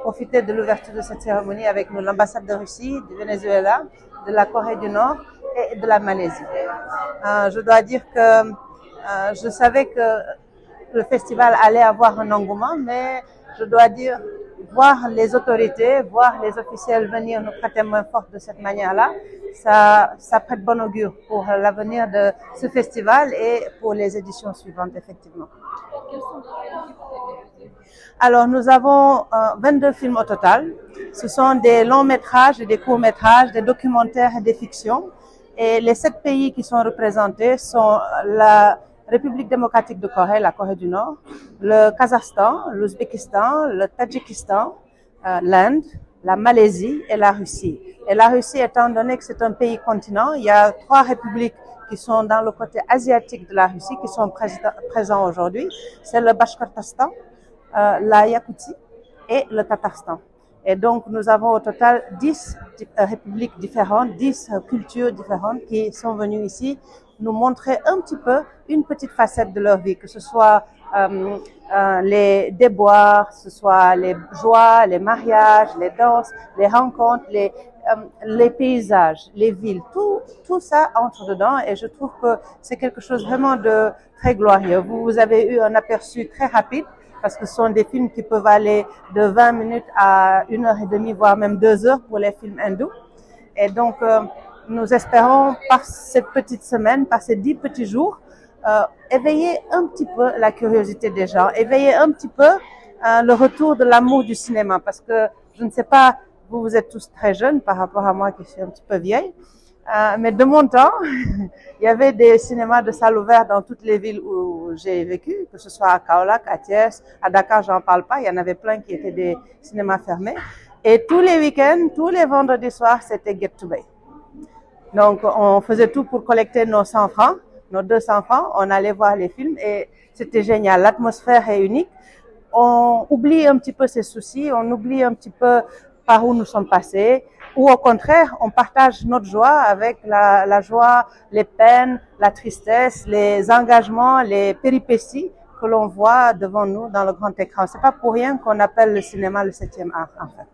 profiter de l'ouverture de cette cérémonie avec nous, l'ambassade de Russie, du Venezuela, de la Corée du Nord et de la Malaisie. Je dois dire que je savais que le festival allait avoir un engouement, mais je dois dire, voir les autorités, voir les officiels venir nous prêter main forte de cette manière-là, ça prête bon augure pour l'avenir de ce festival et pour les éditions suivantes, effectivement. Alors, nous avons 22 films au total. Ce sont des longs métrages et des courts métrages, des documentaires et des fictions. Et les 7 pays qui sont représentés sont la République démocratique de Corée, la Corée du Nord, le Kazakhstan, l'Ouzbékistan, le Tadjikistan, l'Inde, la Malaisie et la Russie. Et la Russie, étant donné que c'est un pays continent, il y a 3 républiques qui sont dans le côté asiatique de la Russie, qui sont présents aujourd'hui. C'est le Bashkortostan, la Yakoutie et le Tatarstan. Et donc, nous avons au total 10 républiques différentes, 10 cultures différentes qui sont venues ici nous montrer un petit peu une petite facette de leur vie, que ce soit les déboires, que ce soit les joies, les mariages, les danses, les rencontres, les paysages, les villes, tout ça entre dedans et je trouve que c'est quelque chose vraiment de très glorieux. Vous avez eu un aperçu très rapide parce que ce sont des films qui peuvent aller de 20 minutes à 1h30, voire même 2 heures pour les films hindous. Et donc, nous espérons par cette petite semaine, par ces 10 petits jours, éveiller un petit peu la curiosité des gens, éveiller un petit peu le retour de l'amour du cinéma. Parce que je ne sais pas, vous êtes tous très jeunes par rapport à moi qui suis un petit peu vieille, mais de mon temps, il y avait des cinémas de salles ouvertes dans toutes les villes où j'ai vécu, que ce soit à Kaolack, à Thiès, à Dakar, j'en parle pas, il y en avait plein qui étaient des cinémas fermés. Et tous les week-ends, tous les vendredis soirs, c'était Get to Bay. Donc, on faisait tout pour collecter nos 100 francs, nos 200 francs. On allait voir les films et c'était génial. L'atmosphère est unique. On oublie un petit peu ses soucis, on oublie un petit peu par où nous sommes passés. Ou au contraire, on partage notre joie avec la joie, les peines, la tristesse, les engagements, les péripéties que l'on voit devant nous dans le grand écran. C'est pas pour rien qu'on appelle le cinéma le 7e art, en fait.